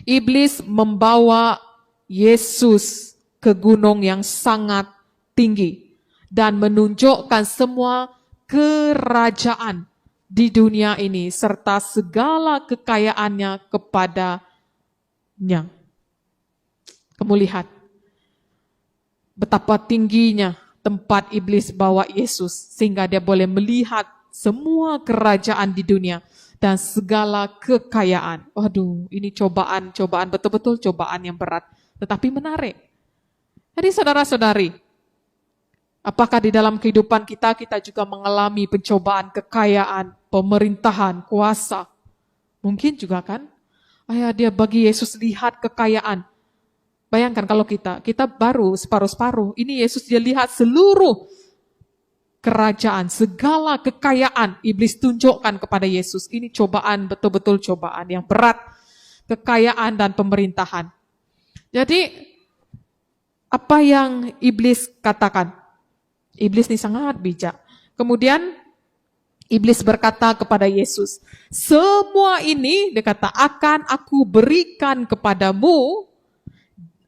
Iblis membawa Yesus ke gunung yang sangat tinggi dan menunjukkan semua kerajaan di dunia ini serta segala kekayaannya kepadanya. Kamu lihat betapa tingginya tempat iblis bawa Yesus sehingga dia boleh melihat semua kerajaan di dunia dan segala kekayaan. Waduh, ini cobaan betul-betul cobaan yang berat, tetapi menarik. Jadi saudara-saudari, apakah di dalam kehidupan kita juga mengalami pencobaan kekayaan, pemerintahan, kuasa? Mungkin juga kan? Dia bagi Yesus lihat kekayaan. Bayangkan kalau kita baru separuh-separuh, ini Yesus dia lihat seluruh kerajaan, segala kekayaan iblis tunjukkan kepada Yesus. Ini cobaan, betul-betul cobaan yang berat, kekayaan dan pemerintahan. Jadi, apa yang iblis katakan? Iblis ini sangat bijak. Kemudian, iblis berkata kepada Yesus, semua ini, dia kata, akan aku berikan kepadamu.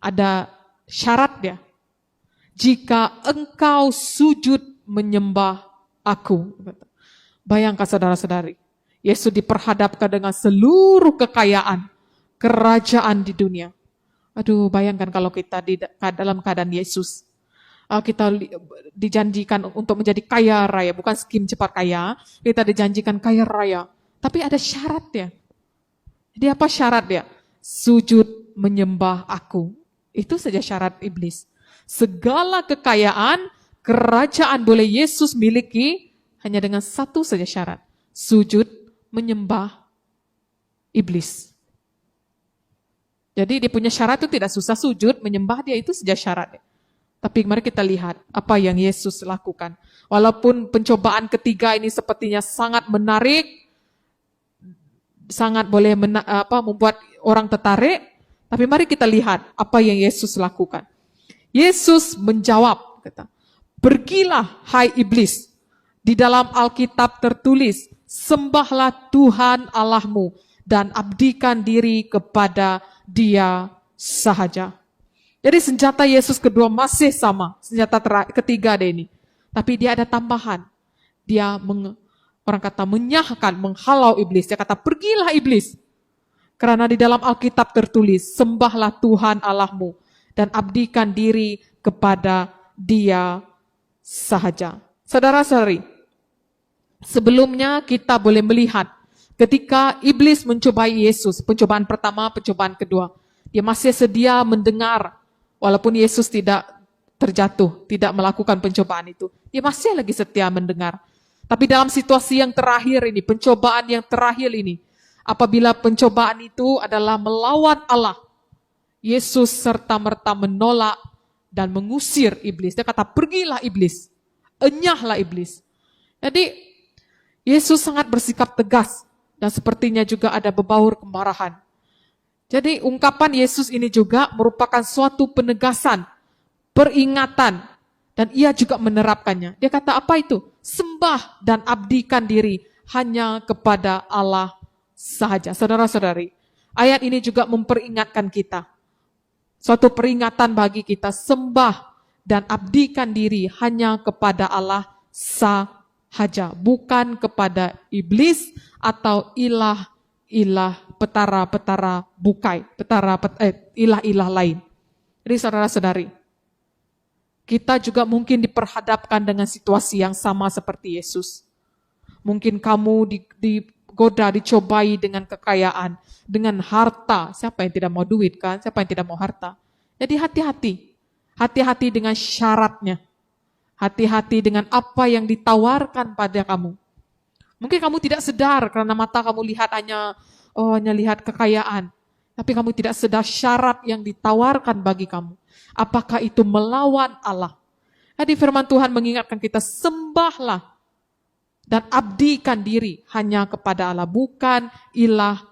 Ada syarat dia. Jika engkau sujud menyembah aku. Bayangkan saudara-saudari, Yesus diperhadapkan dengan seluruh kekayaan, kerajaan di dunia. Aduh, bayangkan kalau kita dalam keadaan Yesus. Kita dijanjikan untuk menjadi kaya raya, bukan skim cepat kaya, kita dijanjikan kaya raya. Tapi ada syaratnya. Jadi apa syaratnya? Sujud menyembah aku. Itu saja syarat iblis. Segala kekayaan, kerajaan boleh Yesus miliki hanya dengan satu saja syarat. Sujud menyembah iblis. Jadi dia punya syarat itu tidak susah, sujud, menyembah dia itu saja syaratnya. Tapi mari kita lihat apa yang Yesus lakukan. Walaupun pencobaan ketiga ini sepertinya sangat menarik, sangat boleh membuat orang tertarik, tapi mari kita lihat apa yang Yesus lakukan. Yesus menjawab, kata, pergilah hai iblis, di dalam Alkitab tertulis, sembahlah Tuhan Allahmu dan abdikan diri kepada Dia sahaja. Jadi senjata Yesus kedua masih sama, senjata ketiga ada ini. Tapi dia ada tambahan. Dia orang kata menyahkan, menghalau iblis. Dia kata pergilah iblis. Karena di dalam Alkitab tertulis, sembahlah Tuhan Allahmu dan abdikan diri kepada Dia sahaja. Saudara-saudari, sebelumnya kita boleh melihat ketika iblis mencobai Yesus, pencobaan pertama, pencobaan kedua, dia masih sedia mendengar walaupun Yesus tidak terjatuh, tidak melakukan pencobaan itu. Dia masih lagi setia mendengar. Tapi dalam situasi yang terakhir ini, pencobaan yang terakhir ini, apabila pencobaan itu adalah melawan Allah, Yesus serta-merta menolak dan mengusir iblis. Dia kata, pergilah iblis, enyahlah iblis. Jadi, Yesus sangat bersikap tegas dan sepertinya juga ada bebaur kemarahan. Jadi, ungkapan Yesus ini juga merupakan suatu penegasan, peringatan, dan ia juga menerapkannya. Dia kata, apa itu? Sembah dan abdikan diri hanya kepada Allah sahaja. Saudara-saudari, ayat ini juga memperingatkan kita. Suatu peringatan bagi kita, sembah dan abdikan diri hanya kepada Allah sahaja, bukan kepada iblis atau ilah-ilah petara-petara bukai, ilah-ilah lain. Jadi saudara-saudari, kita juga mungkin diperhadapkan dengan situasi yang sama seperti Yesus. Mungkin kamu digoda, dicobai dengan kekayaan, dengan harta. Siapa yang tidak mau duit kan? Siapa yang tidak mau harta? Jadi hati-hati. Hati-hati dengan syaratnya. Hati-hati dengan apa yang ditawarkan pada kamu. Mungkin kamu tidak sadar karena mata kamu lihat hanya lihat kekayaan. Tapi kamu tidak sadar syarat yang ditawarkan bagi kamu. Apakah itu melawan Allah? Jadi firman Tuhan mengingatkan kita, sembahlah dan abdikan diri hanya kepada Allah, bukan ilah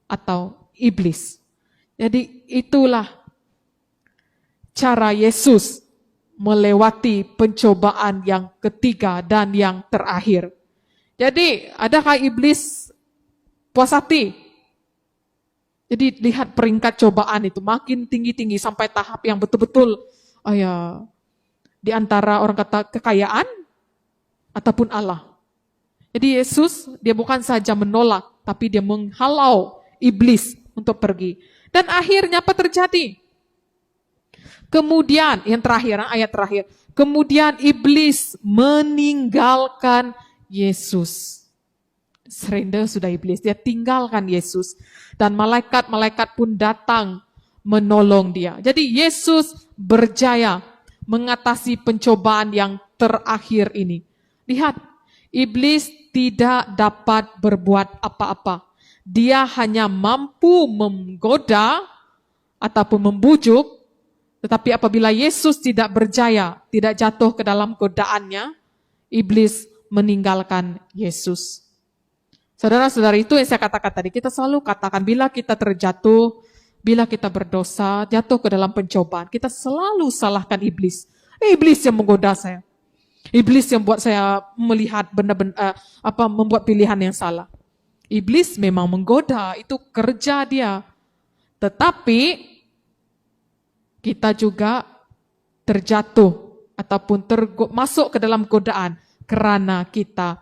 atau iblis. Jadi itulah cara Yesus melewati pencobaan yang ketiga dan yang terakhir. Jadi adakah iblis puas hati? Jadi lihat peringkat cobaan itu makin tinggi-tinggi sampai tahap yang betul-betul di antara orang kata kekayaan ataupun Allah. Jadi Yesus dia bukan saja menolak, tapi dia menghalau iblis untuk pergi. Dan akhirnya apa terjadi? Kemudian yang terakhir, ayat terakhir. Kemudian iblis meninggalkan Yesus. Surrender sudah iblis, dia tinggalkan Yesus. Dan malaikat-malaikat pun datang menolong dia. Jadi Yesus berjaya mengatasi pencobaan yang terakhir ini. Lihat, iblis tidak dapat berbuat apa-apa. Dia hanya mampu menggoda ataupun membujuk, tetapi apabila Yesus tidak berjaya, tidak jatuh ke dalam godaannya, iblis meninggalkan Yesus. Saudara-saudara, itu yang saya katakan tadi, kita selalu katakan bila kita terjatuh, bila kita berdosa, jatuh ke dalam pencobaan, kita selalu salahkan iblis. Iblis yang menggoda saya. Iblis yang buat saya melihat benar-benar membuat pilihan yang salah. Iblis memang menggoda, itu kerja dia. Tetapi kita juga terjatuh ataupun masuk ke dalam godaan karena kita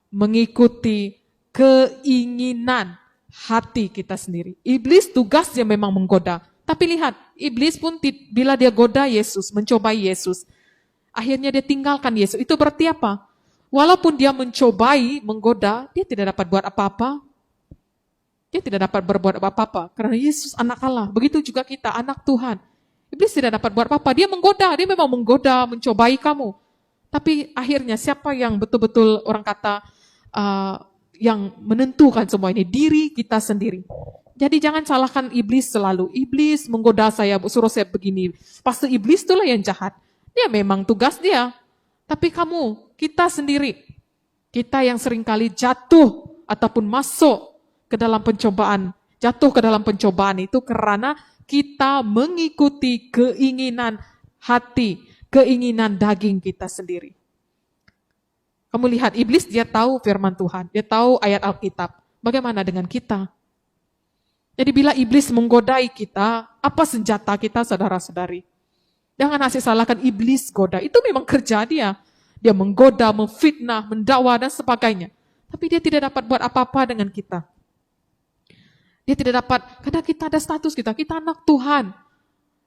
mengikuti keinginan hati kita sendiri. Iblis tugasnya memang menggoda. Tapi lihat, iblis pun bila dia goda Yesus, mencobai Yesus, akhirnya dia tinggalkan Yesus. Itu berarti apa? Walaupun dia mencobai, menggoda, dia tidak dapat buat apa-apa. Dia tidak dapat berbuat apa-apa. Karena Yesus anak Allah. Begitu juga kita, anak Tuhan. Iblis tidak dapat buat apa-apa. Dia menggoda, dia memang menggoda, mencobai kamu. Tapi akhirnya siapa yang betul-betul orang kata yang menentukan semua ini? Diri kita sendiri. Jadi jangan salahkan iblis selalu. Iblis menggoda saya, suruh saya begini. Pasti iblis itulah yang jahat. Dia memang tugas dia. Tapi kamu, kita sendiri, kita yang seringkali jatuh ataupun masuk ke dalam pencobaan, jatuh ke dalam pencobaan itu karena kita mengikuti keinginan hati, keinginan daging kita sendiri. Kamu lihat, iblis dia tahu firman Tuhan, dia tahu ayat Alkitab. Bagaimana dengan kita? Jadi bila iblis menggodai kita, apa senjata kita, saudara-saudari? Jangan asal salahkan iblis goda, itu memang kerja dia. Dia menggoda, memfitnah, mendakwa dan sebagainya. Tapi dia tidak dapat buat apa-apa dengan kita. Dia tidak dapat, karena kita ada status kita anak Tuhan.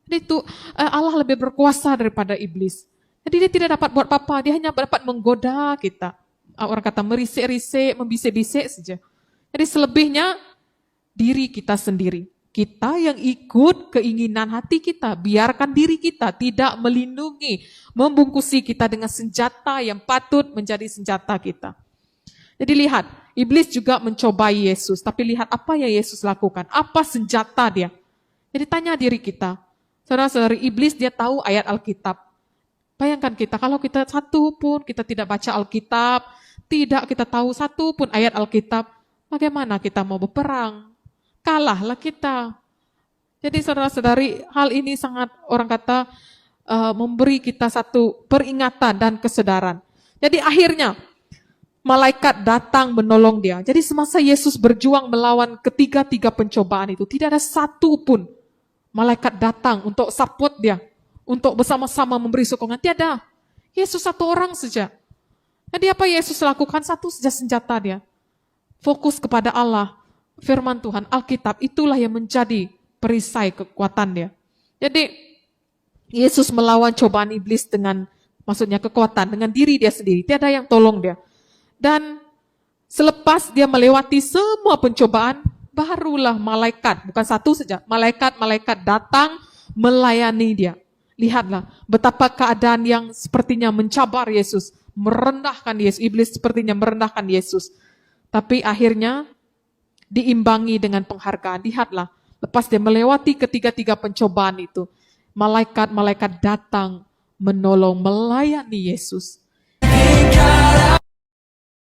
Jadi itu Allah lebih berkuasa daripada iblis. Jadi dia tidak dapat buat apa-apa, dia hanya dapat menggoda kita. Orang kata merisik-risik, membisik-bisik saja. Jadi selebihnya diri kita sendiri. Kita yang ikut keinginan hati kita, biarkan diri kita tidak melindungi, membungkusi kita dengan senjata yang patut menjadi senjata kita. Jadi lihat, iblis juga mencobai Yesus, tapi lihat apa yang Yesus lakukan, apa senjata dia. Jadi tanya diri kita, saudara-saudari, iblis dia tahu ayat Alkitab. Bayangkan kita, kalau kita satu pun kita tidak baca Alkitab, tidak kita tahu satu pun ayat Alkitab, bagaimana kita mau berperang? Kalahlah kita. Jadi saudara-saudari, hal ini sangat orang kata memberi kita satu peringatan dan kesadaran. Jadi akhirnya malaikat datang menolong dia. Jadi semasa Yesus berjuang melawan ketiga-tiga pencobaan itu, tidak ada satu pun malaikat datang untuk support dia, untuk bersama-sama memberi sokongan. Tiada. Yesus satu orang saja. Jadi apa Yesus lakukan? Satu saja senjata dia. Fokus kepada Allah. Firman Tuhan, Alkitab, itulah yang menjadi perisai kekuatan dia. Jadi Yesus melawan cobaan iblis dengan, maksudnya kekuatan, dengan diri dia sendiri. Tiada yang tolong dia. Dan selepas dia melewati semua pencobaan, barulah malaikat, bukan satu saja, malaikat-malaikat datang melayani dia. Lihatlah betapa keadaan yang sepertinya mencabar Yesus, merendahkan Yesus, iblis sepertinya merendahkan Yesus. Tapi akhirnya diimbangi dengan penghargaan. Lihatlah, lepas dia melewati ketiga-tiga pencobaan itu, malaikat-malaikat datang menolong, melayani Yesus.